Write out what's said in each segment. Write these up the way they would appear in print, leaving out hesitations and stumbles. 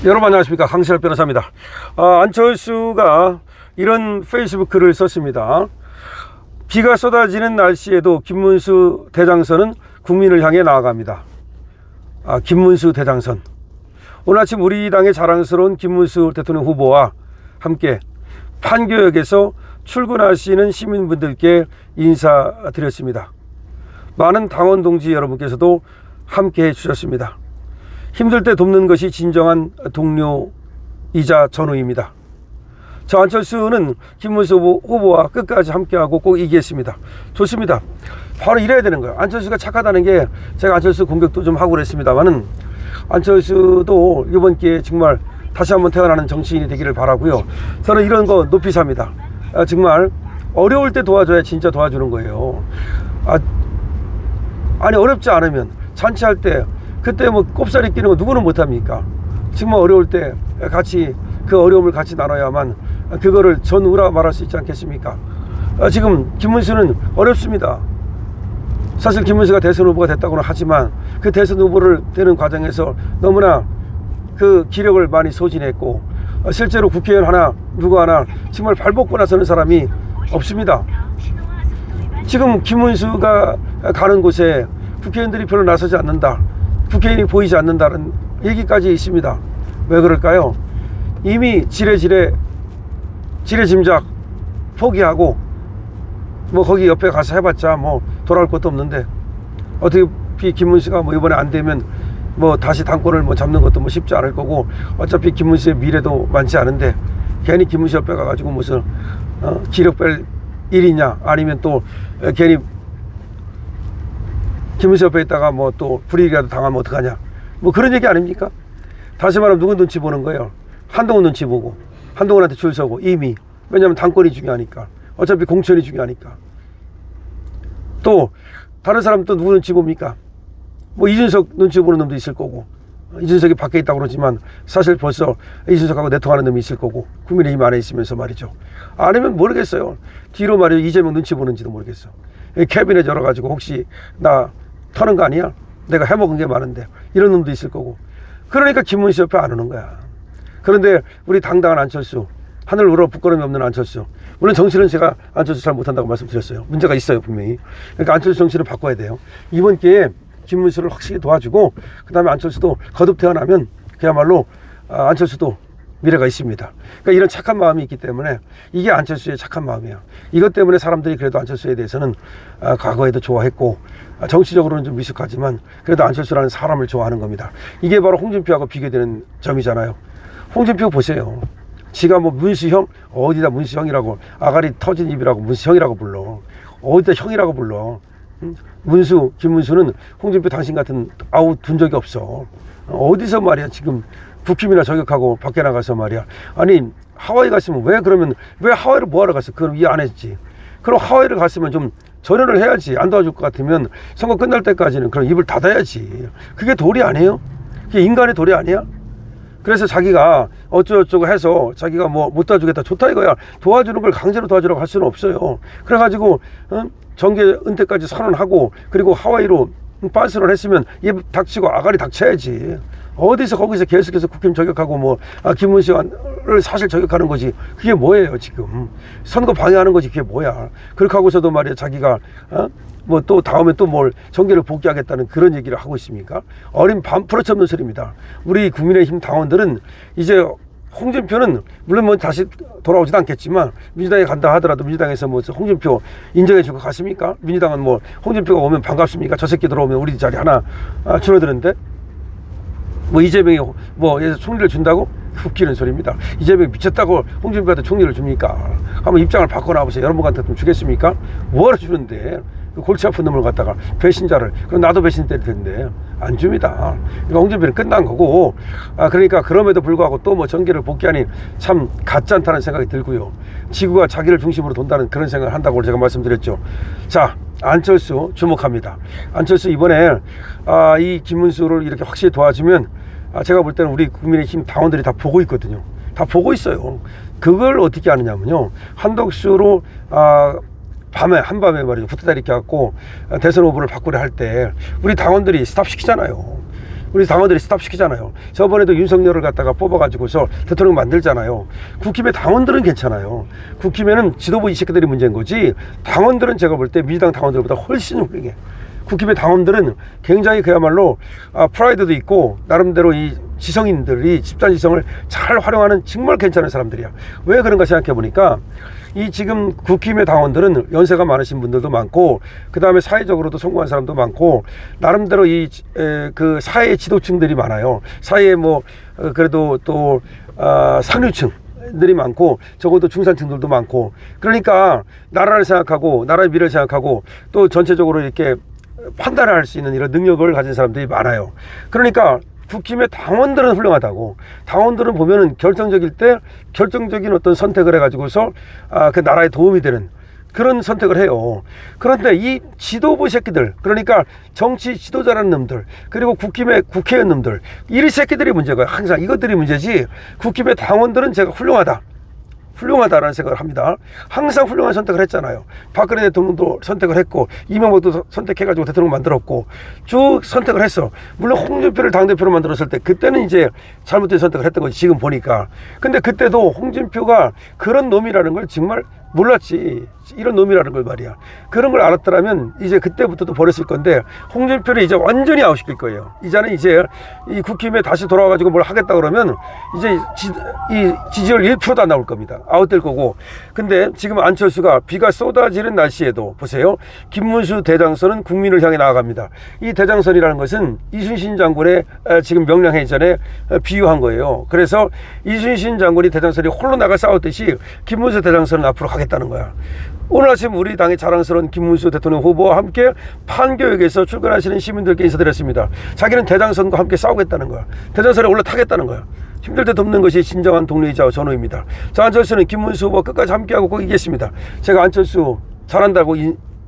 여러분 안녕하십니까, 강신할 변호사입니다. 안철수가 이런 페이스북 글을 썼습니다. 비가 쏟아지는 날씨에도 김문수 대장선은 국민을 향해 나아갑니다. 김문수 대장선. 오늘 아침 우리 당의 자랑스러운 김문수 대통령 후보와 함께 판교역에서 출근하시는 시민분들께 인사드렸습니다. 많은 당원 동지 여러분께서도 함께 해주셨습니다. 힘들 때 돕는 것이 진정한 동료이자 전우입니다. 저 안철수는 김문수 후보와 끝까지 함께하고 꼭 이기겠습니다. 좋습니다. 바로 이래야 되는 거예요. 안철수가 착하다는 게, 제가 안철수 공격도 좀 하고 그랬습니다만은, 안철수도 이번 기회에 정말 다시 한번 태어나는 정치인이 되기를 바라고요. 저는 이런 거 높이 삽니다. 정말 어려울 때 도와줘야 진짜 도와주는 거예요. 아니 어렵지 않으면 잔치할 때 그때 뭐 꼽사리 끼는 거 누구는 못합니까? 정말 어려울 때 같이 그 어려움을 같이 나눠야만 그거를 전우라 말할 수 있지 않겠습니까? 지금 김문수는 어렵습니다. 사실 김문수가 대선 후보가 됐다고는 하지만 그 대선 후보를 되는 과정에서 너무나 그 기력을 많이 소진했고, 실제로 국회의원 누구 하나 정말 발벗고 나서는 사람이 없습니다. 지금 김문수가 가는 곳에 국회의원들이 별로 나서지 않는다, 국회의원이 보이지 않는다는 얘기까지 있습니다. 왜 그럴까요? 이미 지레짐작 포기하고 뭐 거기 옆에 가서 해봤자 뭐 돌아올 것도 없는데, 어떻게 김문수가 뭐 이번에 안 되면 뭐 다시 당권을 뭐 잡는 것도 뭐 쉽지 않을 거고, 어차피 김문수의 미래도 많지 않은데 괜히 김문수 옆에 가가지고 무슨 기력 뺄 일이냐, 아니면 또 괜히 김문수 옆에 있다가 뭐 또 불이익이라도 당하면 어떡하냐, 뭐 그런 얘기 아닙니까? 다시 말하면 누구 눈치 보는 거예요? 한동훈 눈치 보고, 한동훈한테 줄 서고 이미. 왜냐하면 당권이 중요하니까, 어차피 공천이 중요하니까. 또 다른 사람 또 누구 눈치 봅니까? 뭐 이준석 눈치 보는 놈도 있을 거고, 이준석이 밖에 있다고 그러지만 사실 벌써 이준석하고 내통하는 놈이 있을 거고, 국민의힘 안에 있으면서 말이죠. 아니면 모르겠어요. 뒤로 말이죠, 이재명 눈치 보는지도 모르겠어. 캐비넷 열어가지고 혹시 나 터는 거 아니야? 내가 해먹은 게 많은데, 이런 놈도 있을 거고. 그러니까 김문수 옆에 안 오는 거야. 그런데 우리 당당한 안철수, 하늘 우러 부끄러움이 없는 안철수, 물론 정치는 제가 안철수 잘 못한다고 말씀드렸어요. 문제가 있어요, 분명히. 그러니까 안철수 정치를 바꿔야 돼요. 이번 기회에 김문수를 확실히 도와주고, 그 다음에 안철수도 거듭 태어나면 그야말로 안철수도 미래가 있습니다. 그러니까 이런 착한 마음이 있기 때문에, 이게 안철수의 착한 마음이에요. 이것 때문에 사람들이 그래도 안철수에 대해서는 과거에도 좋아했고, 정치적으로는 좀 미숙하지만 그래도 안철수라는 사람을 좋아하는 겁니다. 이게 바로 홍준표하고 비교되는 점이잖아요. 홍준표 보세요. 지가 뭐 문수형, 어디다 문수형이라고, 아가리 터진 입이라고 문수형이라고 불러, 어디다 형이라고 불러. 김문수는 홍준표 당신 같은 둔 적이 없어. 어디서 말이야 지금 국힘이나 저격하고 밖에 나가서 말이야. 아니 하와이 갔으면 왜 하와이를 뭐하러 갔어? 그럼 이해 안 했지. 그럼 하와이를 갔으면 좀 절연을 해야지. 안 도와줄 것 같으면 선거 끝날 때까지는 그럼 입을 닫아야지. 그게 도리 아니에요? 그게 인간의 도리 아니야? 그래서 자기가 어쩌고저쩌고 해서 자기가 뭐 못 도와주겠다, 좋다 이거야. 도와주는 걸 강제로 도와주라고 할 수는 없어요. 그래가지고 정계 은퇴까지 선언하고, 그리고 하와이로 빤스를 했으면 입 닥치고 아가리 닥쳐야지. 어디서 거기서 계속해서 국힘 저격하고 뭐 김문수를 사실 저격하는 거지. 그게 뭐예요 지금? 선거 방해하는 거지. 그게 뭐야? 그렇게 하고서도 말이야 자기가 뭐 또 다음에 또 뭘 정계를 복귀하겠다는 그런 얘기를 하고 있습니까? 어린 풀어치 없는 소리입니다. 우리 국민의힘 당원들은 이제 홍준표는 물론 뭐 다시 돌아오지도 않겠지만, 민주당에 간다 하더라도 민주당에서 뭐 홍준표 인정해 줄 것 같습니까? 민주당은 뭐 홍준표가 오면 반갑습니까? 저 새끼 들어오면 우리 자리 하나 줄어드는데, 뭐 이재명이 뭐 총리를 준다고? 웃기는 소리입니다. 이재명이 미쳤다고 홍준표한테 총리를 줍니까? 한번 입장을 바꿔 나보세요. 여러분한테 좀 주겠습니까? 뭐하러 주는데? 골치 아픈 놈을 갖다가 배신자를, 그럼 나도 배신 때릴 텐데 안 줍니다. 그러니까 홍준표는 끝난 거고, 그러니까 그럼에도 불구하고 또 뭐 정계를 복귀하니 참 같지 않다는 생각이 들고요. 지구가 자기를 중심으로 돈다는 그런 생각을 한다고 제가 말씀드렸죠. 자, 안철수 주목합니다. 안철수 이번에 이 김문수를 이렇게 확실히 도와주면, 제가 볼 때는 우리 국민의힘 당원들이 다 보고 있거든요. 다 보고 있어요. 그걸 어떻게 하느냐면요, 한덕수로 한밤에 말이죠, 후다닥 이렇게 갖고 대선 후보를 바꾸려 할 때 우리 당원들이 스탑 시키잖아요. 우리 당원들이 스탑시키잖아요. 저번에도 윤석열을 갖다가 뽑아가지고서 대통령 만들잖아요. 국힘의 당원들은 괜찮아요. 국힘에는 지도부 이 새끼들이 문제인 거지, 당원들은 제가 볼 때 민주당 당원들보다 훨씬 훌륭해. 국힘의 당원들은 굉장히 그야말로 프라이드도 있고 나름대로 이 지성인들이 집단 지성을 잘 활용하는 정말 괜찮은 사람들이야. 왜 그런가 생각해 보니까 이 지금 국힘의 당원들은 연세가 많으신 분들도 많고 그 다음에 사회적으로도 성공한 사람도 많고 나름대로 이 그 사회 지도층들이 많아요. 사회에 뭐 그래도 또 상류층 들이 많고 적어도 중산층들도 많고, 그러니까 나라를 생각하고 나라의 미래를 생각하고 또 전체적으로 이렇게 판단을 할 수 있는 이런 능력을 가진 사람들이 많아요. 그러니까 국힘의 당원들은 훌륭하다고. 당원들은 보면은 결정적일 때 결정적인 어떤 선택을 해가지고서 그 나라에 도움이 되는 그런 선택을 해요. 그런데 이 지도부 새끼들, 그러니까 정치 지도자라는 놈들, 그리고 국힘의 국회의원 놈들, 이 새끼들이 문제가 항상 이것들이 문제지, 국힘의 당원들은 제가 훌륭하다라는 생각을 합니다. 항상 훌륭한 선택을 했잖아요. 박근혜 대통령도 선택을 했고 이명박도 선택해가지고 대통령 만들었고 쭉 선택을 했어. 물론 홍준표를 당대표로 만들었을 때 그때는 이제 잘못된 선택을 했던 거지, 지금 보니까. 근데 그때도 홍준표가 그런 놈이라는 걸 정말 몰랐지. 이런 놈이라는 걸 말이야. 그런 걸 알았더라면 이제 그때부터도 버렸을 건데 홍준표를 이제 완전히 아웃시킬 거예요. 이제는 이제 이 국힘에 다시 돌아와가지고 뭘 하겠다 그러면 이제 이 지지율 1%도 안 나올 겁니다. 아웃될 거고. 근데 지금 안철수가 비가 쏟아지는 날씨에도 보세요. 김문수 대장선은 국민을 향해 나아갑니다. 이 대장선이라는 것은 이순신 장군의 지금 명량회의 전에 비유한 거예요. 그래서 이순신 장군이 대장선이 홀로 나가 싸웠듯이 김문수 대장선은 앞으로 가겠다는 거야. 오늘 아침 우리 당의 자랑스러운 김문수 대통령 후보와 함께 판교역에서 출근하시는 시민들께 인사드렸습니다. 자기는 대장선과 함께 싸우겠다는 거야. 대장선에 올라타겠다는 거야. 힘들 때 돕는 것이 진정한 동료이자 전우입니다. 자, 안철수는 김문수 후보와 끝까지 함께하고 꼭 이기겠습니다. 제가 안철수 잘한다고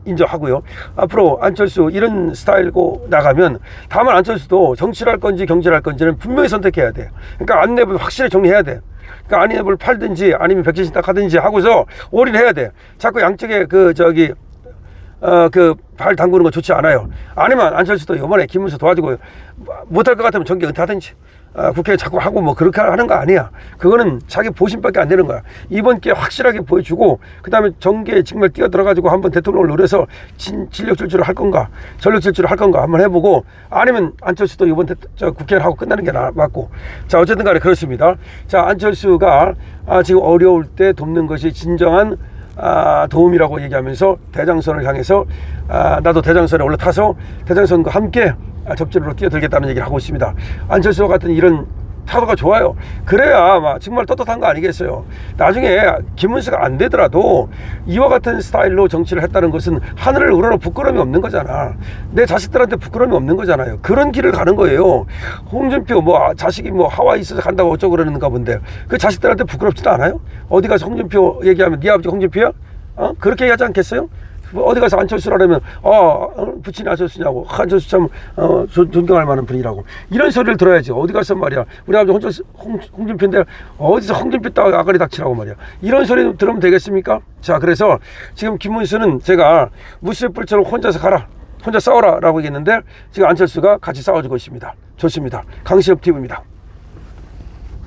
인정하고요. 앞으로 안철수 이런 스타일고 나가면, 다만 안철수도 정치를 할 건지 경제를 할 건지는 분명히 선택해야 돼. 그러니까 안내부 확실히 정리해야 돼. 그러니까 안내부를 팔든지 아니면 백신신탁 하든지 하고서 올인해야 돼. 자꾸 양쪽에 발 담그는 거 좋지 않아요. 아니면 안철수도 이번에 김문수 도와주고 못할 것 같으면 정계 은퇴하든지 국회에 자꾸 하고 뭐 그렇게 하는 거 아니야. 그거는 자기 보신밖에 안 되는 거야. 이번 기회에 확실하게 보여주고 그 다음에 정계에 정말 뛰어들어가지고 한번 대통령을 노려서 진력 질주를 할 건가 전력 질주를 할 건가 한번 해보고, 아니면 안철수도 이번 국회를 하고 끝나는 게 맞고. 자, 어쨌든 간에 그렇습니다. 자, 안철수가 지금 어려울 때 돕는 것이 진정한 도움이라고 얘기하면서 대장선을 향해서 나도 대장선에 올라타서 대장선과 함께 적진으로 뛰어들겠다는 얘기를 하고 있습니다. 안철수와 같은 이런 타도가 좋아요. 그래야 막 정말 떳떳한 거 아니겠어요. 나중에 김문수가 안 되더라도 이와 같은 스타일로 정치를 했다는 것은 하늘을 우러러 부끄러움이 없는 거잖아. 내 자식들한테 부끄러움이 없는 거잖아요. 그런 길을 가는 거예요. 홍준표 자식이 하와이 있어서 간다고 어쩌고 그러는가 본데 그 자식들한테 부끄럽지도 않아요? 어디 가서 홍준표 얘기하면 네 아버지 홍준표야? 그렇게 얘기하지 않겠어요? 어디 가서 안철수라면 부친이 안철수냐고, 안철수 참 존경할 만한 분이라고, 이런 소리를 들어야지. 어디 가서 말이야 우리 아버지 홍준표인데 어디서 홍준표 따위 아가리 닥치라고 말이야, 이런 소리 들으면 되겠습니까? 자, 그래서 지금 김문수는 제가 무쇠뿔처럼 혼자서 가라, 혼자 싸워라 라고 얘기했는데 지금 안철수가 같이 싸워주고 있습니다. 좋습니다. 강신업 TV입니다.